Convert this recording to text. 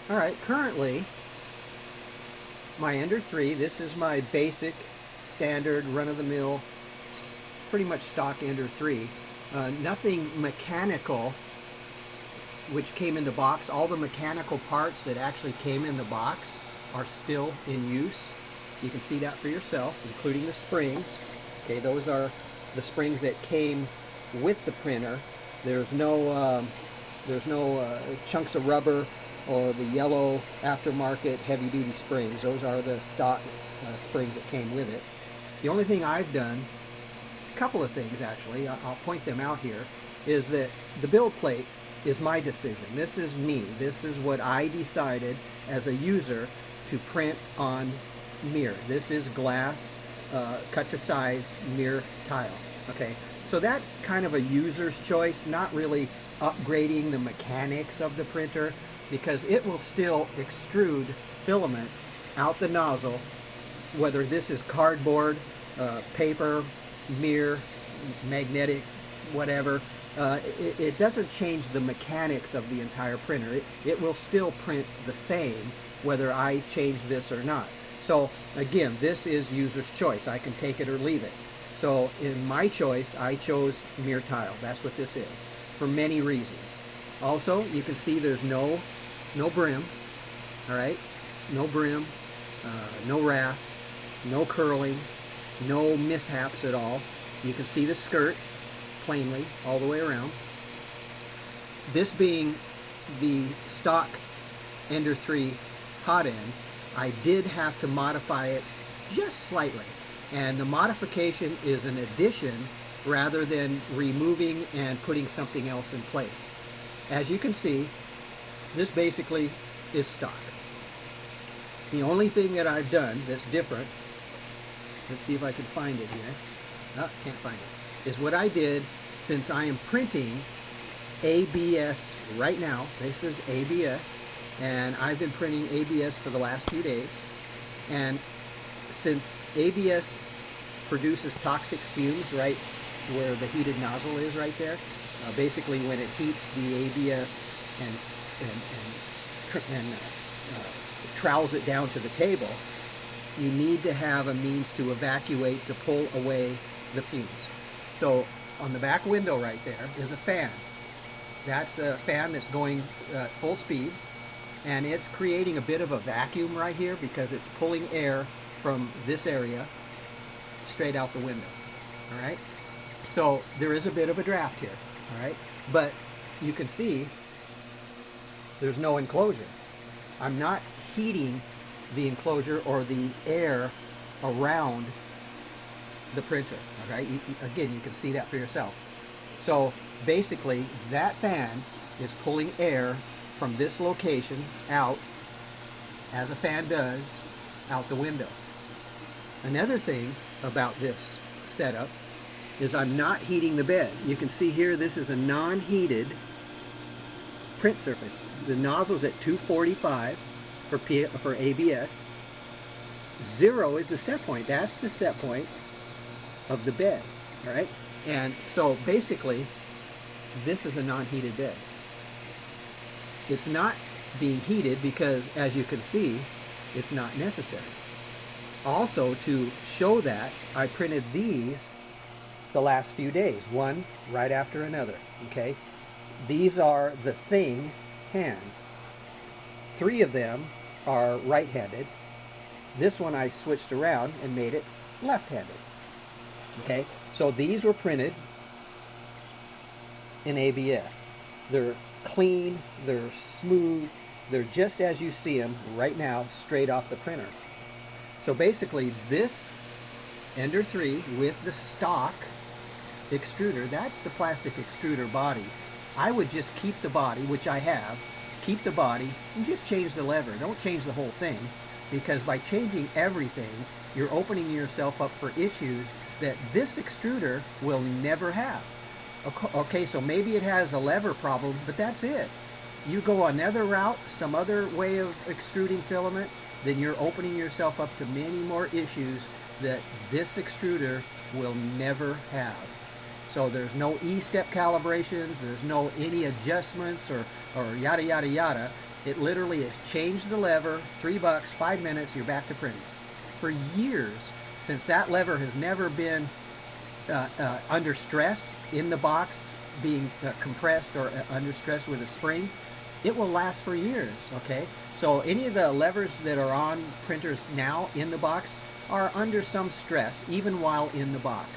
All right, currently my Ender 3, this is my basic, standard, run-of-the-mill, pretty much stock Ender 3. Nothing mechanical, which came in the box. All the mechanical parts that actually came in the box are still in use. You can see that for yourself, including the springs. Okay, those are the springs that came with the printer. There's no chunks of rubber or the yellow aftermarket heavy-duty springs. Those are the stock springs that came with it. The only thing I've done, a couple of things actually, I'll point them out here, is that the build plate is my decision. This is me. This is what I decided as a user to print on mirror. This is glass, cut to size mirror tile. Okay, so that's kind of a user's choice, not really upgrading the mechanics of the printer, because it will still extrude filament out the nozzle, whether this is cardboard, paper, mirror, magnetic, whatever. It doesn't change the mechanics of the entire printer. It will still print the same whether I change this or not. So again, this is user's choice. I can take it or leave it. So in my choice, I chose mirror tile. That's what this is, for many reasons. Also, you can see there's no brim, all right? No brim, no raft, no curling, no mishaps at all. You can see the skirt plainly all the way around. This being the stock Ender 3 hot end, I did have to modify it just slightly. And the modification is an addition rather than removing and putting something else in place. As you can see, this basically is stock. The only thing that I've done that's different, let's see if I can find it here. Oh, can't find it. Is what I did, since I am printing ABS right now. This is ABS, and I've been printing ABS for the last few days. And since ABS produces toxic fumes right where the heated nozzle is right there, basically when it heats the ABS and trowels it down to the table, you need to have a means to evacuate, to pull away the fumes. So on the back window right there is a fan. That's a fan that's going full speed, and it's creating a bit of a vacuum right here because it's pulling air from this area straight out the window. All right, so there is a bit of a draft here. All right, but you can see there's no enclosure. I'm not heating the enclosure or the air around the printer. Okay, again, you can see that for yourself. So basically, that fan is pulling air from this location out, as a fan does, out the window. Another thing about this setup is I'm not heating the bed. You can see here, this is a non-heated print surface. The nozzle's at 245 for ABS. 0 is the set point. That's the set point of the bed, all right? And so basically, this is a non-heated bed. It's not being heated because, as you can see, it's not necessary. Also, to show that, I printed these the last few days, one right after another, okay? These are the Thing hands. 3 of them are right-handed. This one I switched around and made it left-handed. Okay, so these were printed in ABS. They're clean, they're smooth, they're just as you see them right now, straight off the printer. So basically, this Ender 3 with the stock extruder, that's the plastic extruder body. I would just keep the body, which I have, keep the body, and just change the lever. Don't change the whole thing, because by changing everything, you're opening yourself up for issues that this extruder will never have. Okay, so maybe it has a lever problem, but that's it. You go another route, some other way of extruding filament, then you're opening yourself up to many more issues that this extruder will never have. So there's no E-step calibrations, there's no any adjustments or yada yada yada. It literally is change the lever, $3, 5 minutes, you're back to printing. For years, since that lever has never been under stress in the box, being compressed or under stress with a spring, it will last for years, okay? So any of the levers that are on printers now in the box are under some stress, even while in the box.